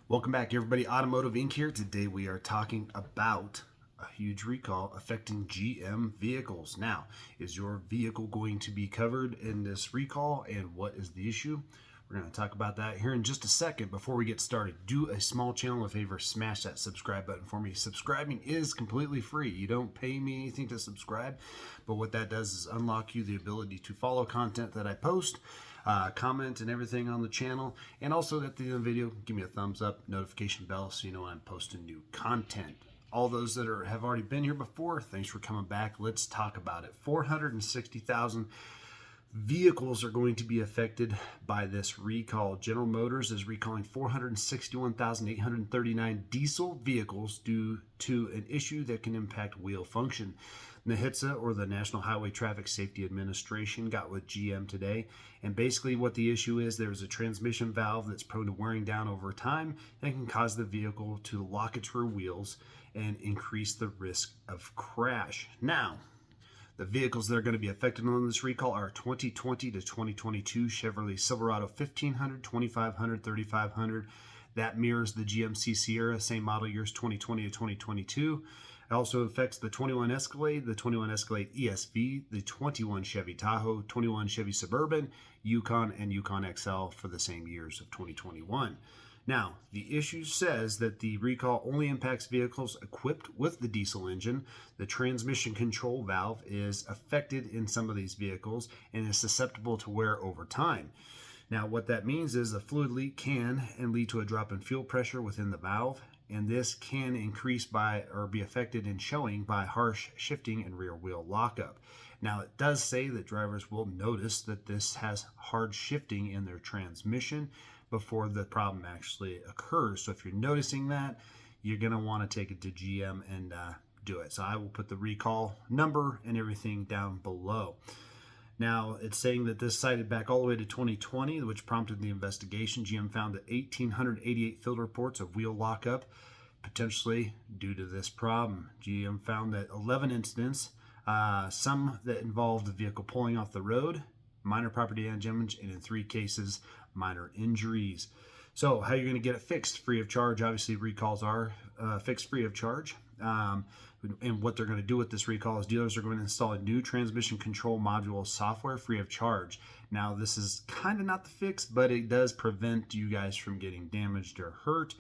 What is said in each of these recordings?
Welcome back, everybody. Automotive Inc. here. Today we are talking about a huge recall affecting GM vehicles. Now, is your vehicle going to be covered in this recall, and what is the issue? We're going to talk about that here in just a second. Before we get started, do a small channel a favor, smash that subscribe button for me. Subscribing is completely free. You don't pay me anything to subscribe, but what that does is unlock you the ability to follow content that I post, comment and everything on the channel, and also at the end of the video, give me a thumbs up, notification bell, so you know when I'm posting new content. All those that have already been here before, thanks for coming back. Let's talk about it. 460,000 vehicles are going to be affected by this recall. General Motors is recalling 461,839 diesel vehicles due to an issue that can impact wheel function. NHTSA, or the National Highway Traffic Safety Administration, got with GM today, and basically what the issue is, there's a transmission valve that's prone to wearing down over time and can cause the vehicle to lock its rear wheels and increase the risk of crash. Now, the vehicles that are going to be affected on this recall are 2020 to 2022 Chevrolet Silverado 1500, 2500, 3500. That mirrors the GMC Sierra, same model years 2020 to 2022. It also affects the 21 Escalade, the 21 Escalade ESV, the 21 Chevy Tahoe, 21 Chevy Suburban, Yukon, and Yukon XL for the same years of 2021. Now, the issue says that the recall only impacts vehicles equipped with the diesel engine. The transmission control valve is affected in some of these vehicles and is susceptible to wear over time. Now, what that means is a fluid leak can lead to a drop in fuel pressure within the valve, and this can increase by or be affected in showing by harsh shifting and rear wheel lockup. Now, it does say that drivers will notice that this has hard shifting in their transmission before the problem actually occurs. So if you're noticing that, you're going to want to take it to GM and do it. So I will put the recall number and everything down below. Now, it's saying that this cited back all the way to 2020, which prompted the investigation. GM found that 1,888 field reports of wheel lockup, potentially due to this problem. GM found that 11 incidents, some that involved the vehicle pulling off the road, minor property damage, and in 3 cases, minor injuries. So how you're going to get it fixed free of charge? Obviously, recalls are fixed free of charge. And what they're going to do with this recall is dealers are going to install a new transmission control module software free of charge. Now, this is kind of not the fix, but it does prevent you guys from getting damaged or hurt.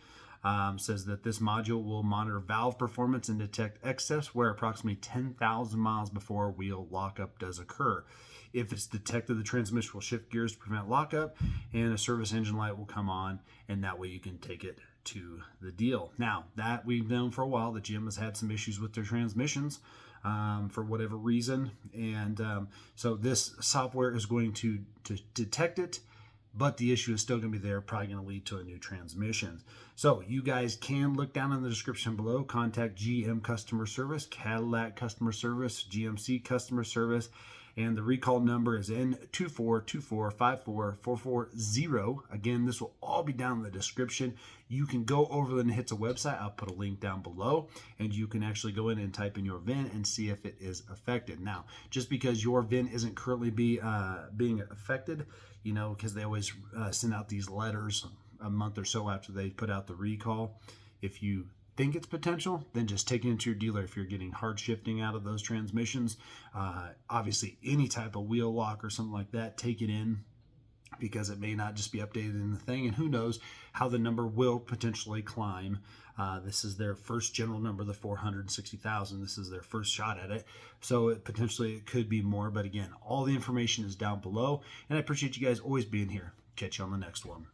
Says that this module will monitor valve performance and detect excess wear approximately 10,000 miles before wheel lockup does occur. If it's detected, the transmission will shift gears to prevent lockup, and a service engine light will come on, and that way you can take it to the deal. Now, that we've known for a while that GM has had some issues with their transmissions for whatever reason, and so this software is going to detect it, but the issue is still going to be there, probably going to lead to a new transmission. So you guys can look down in the description below, contact GM customer service, Cadillac customer service, GMC customer service, and the recall number is N242454440. Again, this will all be down in the description. You can go over the NHTSA website. I'll put a link down below, and you can actually go in and type in your VIN and see if it is affected. Now, just because your VIN isn't currently being affected, you know, because they always send out these letters a month or so after they put out the recall. If you think it's potential, then just take it into your dealer if you're getting hard shifting out of those transmissions. Obviously, any type of wheel lock or something like that, take it in, because it may not just be updated in the thing, and who knows how the number will potentially climb. This is their first general number, the 460,000. This is their first shot at it, so it could be more. But again, all the information is down below, and I appreciate you guys always being here. Catch you on the next one.